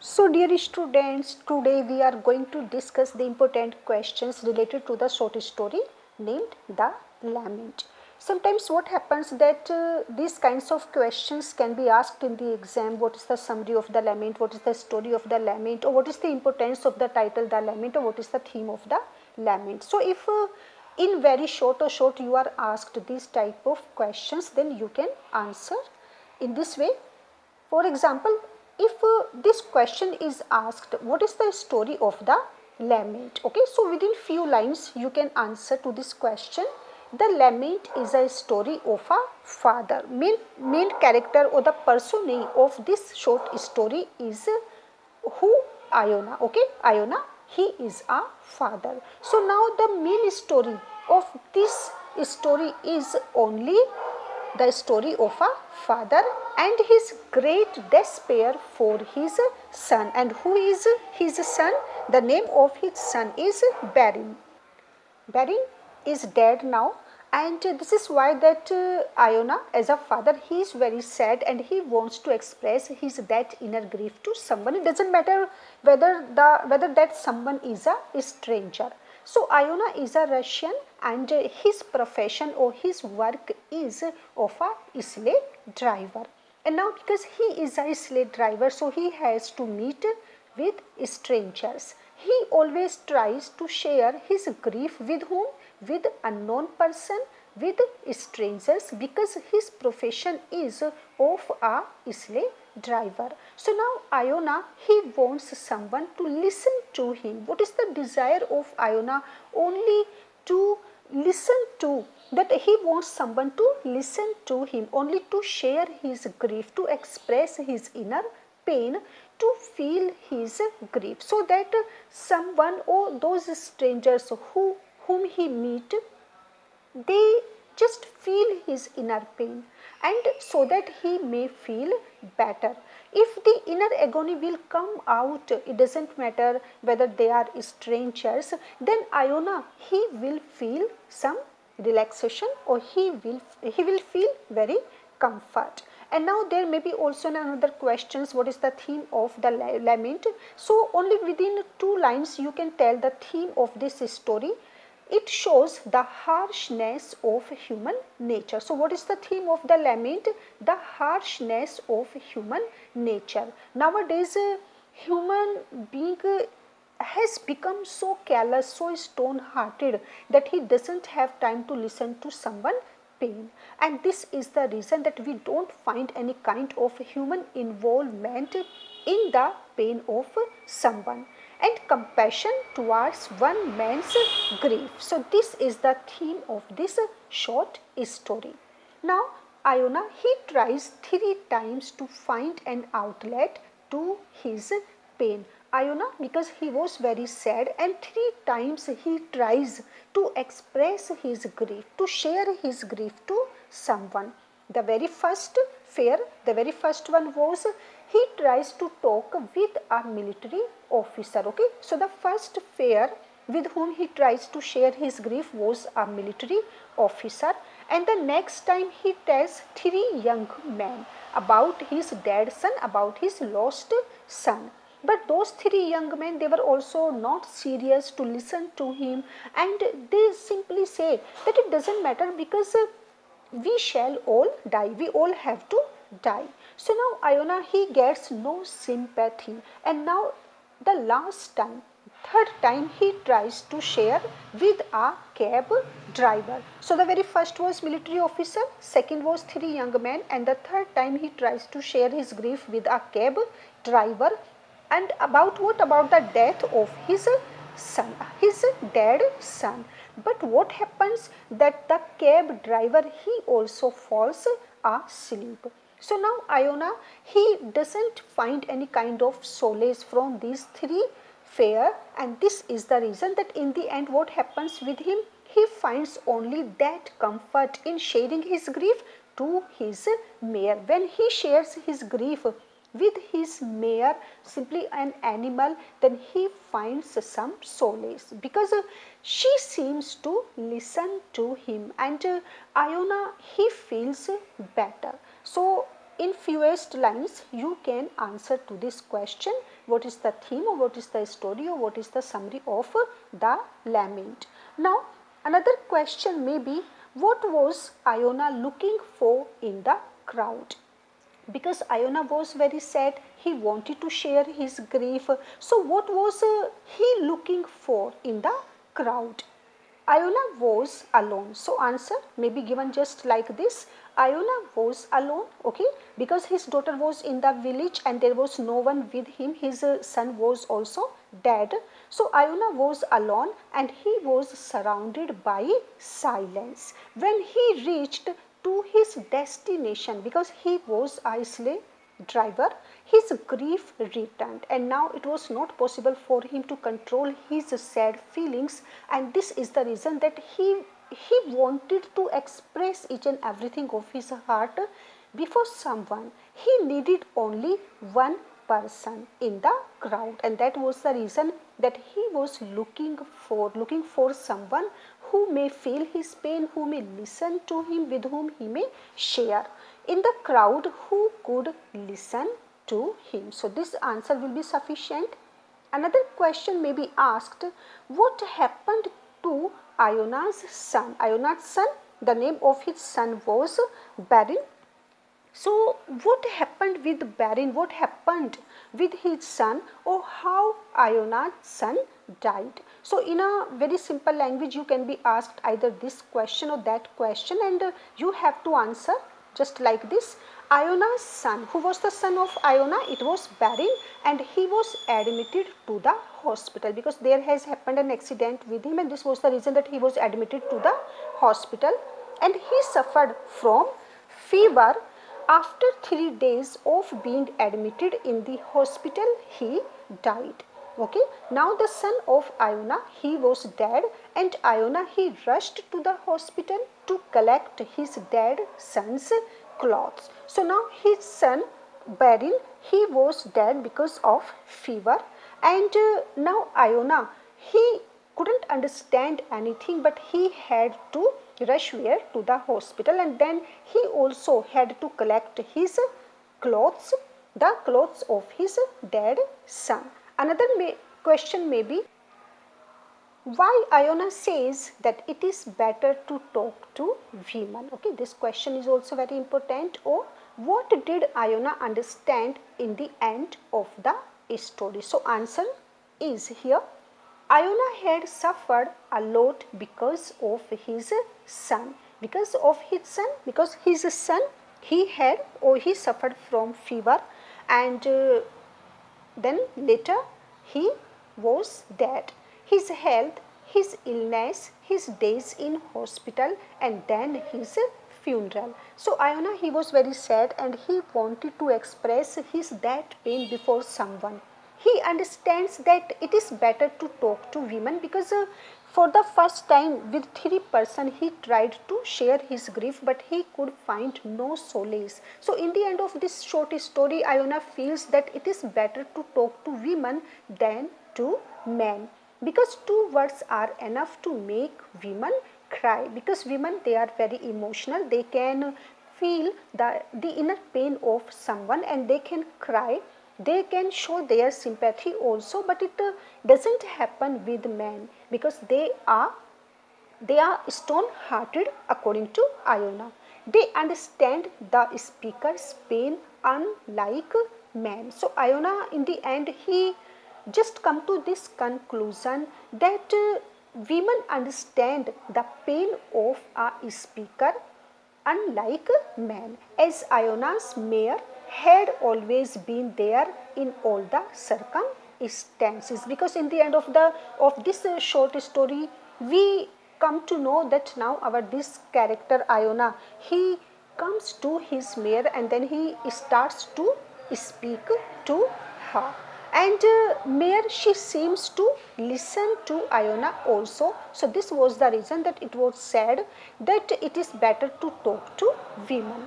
So dear students, today we are going to discuss the important questions related to the short story named The Lament. Sometimes what happens that these kinds of questions can be asked in the exam. What is the summary of the lament? What is the story of the lament? Or what is the importance of the title The Lament? Or what is the theme of the lament? So if in very short or short you are asked these type of questions, then you can answer in this way. For example, if this question is asked, what is the story of the lament? Okay, so within few lines you can answer to this question. The lament is a story of a father. Main character or the persona of this short story is who? Iona. Okay, Iona, he is a father. So now the main story of this story is only the story of a father and his great despair for his son. And who is his son? The name of his son is Barin. Barin is dead now, and this is why that Iona as a father, he is very sad and he wants to express his that inner grief to someone. It doesn't matter whether that someone is a stranger. So Iona is a Russian and his profession or his work is of a sleigh driver. And now because he is a sleigh driver, so he has to meet with strangers. He always tries to share his grief with whom? With unknown person, with strangers, because his profession is of a sleigh driver. So now Iona, he wants someone to listen to him. What is the desire of Iona? Only to listen to, that he wants someone to listen to him, only to share his grief, to express his inner pain, to feel his grief, so that someone or those strangers whom he meet, they just feel his inner pain, and so that he may feel better. If the inner agony will come out, it doesn't matter whether they are strangers, then Iona, he will feel some relaxation, or he will feel very comfort. And now there may be also another questions, what is the theme of the lament? So only within two lines you can tell the theme of this story. It shows the harshness of human nature. So what is the theme of the lament? The harshness of human nature. Nowadays human being has become so callous, so stone hearted, that he doesn't have time to listen to someone pain. And this is the reason that we don't find any kind of human involvement in the pain of someone, and compassion towards one man's grief. So this is the theme of this short story. Now Iona, he tries 3 times to find an outlet to his pain. Iona, because he was very sad, and 3 times he tries to express his grief, to share his grief to someone. The very first fear, the very first one was he tries to talk with a military officer. Okay, so the first fear with whom he tries to share his grief was a military officer, and the next time he tells 3 young men about his dead son, about his lost son. But those 3 young men, they were also not serious to listen to him, and they simply say that it doesn't matter, because we shall all die, we all have to die. So now Iona, he gets no sympathy, and now the last time, third time, he tries to share with a cab driver. So the very first was military officer, second was 3 young men, and the third time he tries to share his grief with a cab driver. And about what? About the death of his son, his dead son. But what happens that the cab driver, he also falls asleep. So now Iona, he doesn't find any kind of solace from these 3 fear, and this is the reason that in the end what happens with him, he finds only that comfort in sharing his grief to his mare. When he shares his grief with his mare, simply an animal, then he finds some solace, because she seems to listen to him, and Iona, he feels better. So in fewest lines you can answer to this question, what is the theme or what is the story or what is the summary of the lament. Now another question may be, what was Iona looking for in the crowd? Because Iona was very sad, he wanted to share his grief. So what was he looking for in the crowd? Iona was alone. So answer may be given just like this. Iona was alone, okay, because his daughter was in the village and there was no one with him. His son was also dead. So Iona was alone and he was surrounded by silence. When he reached to his destination, because he was a slave driver, his grief returned and now it was not possible for him to control his sad feelings, and this is the reason that he wanted to express each and everything of his heart before someone. He needed only one person in the crowd, and that was the reason that he was looking for someone who may feel his pain, who may listen to him, with whom he may share. In the crowd, who could listen to him? So this answer will be sufficient. Another question may be asked, what happened to Iona's son? Iona's son, the name of his son was Barin. So what happened with Barin? What happened with his son, or how Iona's son died? So in a very simple language you can be asked either this question or that question, and you have to answer just like this. Iona's son, who was the son of Iona? It was Barin, and he was admitted to the hospital because there has happened an accident with him, and this was the reason that he was admitted to the hospital, and he suffered from fever. After 3 days of being admitted in the hospital, he died. Okay, now the son of Iona, he was dead, and Iona, he rushed to the hospital to collect his dead son's clothes. So now his son Barin, he was dead because of fever, and now Iona, he couldn't understand anything, but he had to rush where to the hospital, and then he also had to collect his clothes, the clothes of his dead son. Another question may be, why Iona says that it is better to talk to women? Okay, this question is also very important. Or what did Iona understand in the end of the story? So answer is here. Iona had suffered a lot because of his son. Because of his son, because his son, he suffered from fever, and then later he was dead. His health, his illness, his days in hospital, and then his funeral. So Iona, he was very sad and he wanted to express his that pain before someone. He understands that it is better to talk to women because for the first time with 3 persons he tried to share his grief, but he could find no solace. So in the end of this short story, Iona feels that it is better to talk to women than to men, because 2 words are enough to make women cry, because women, they are very emotional. They can feel the inner pain of someone and they can cry. They can show their sympathy also, but it doesn't happen with men because they are stone hearted according to Iona. They understand the speaker's pain unlike men. So Iona, in the end, he just come to this conclusion that women understand the pain of a speaker unlike men, as Iona's mare had always been there in all the circumstances. Because in the end of this short story, we come to know that now this character Iona, he comes to his mare and then he starts to speak to her. And mare, she seems to listen to Iona also. So this was the reason that it was said that it is better to talk to women.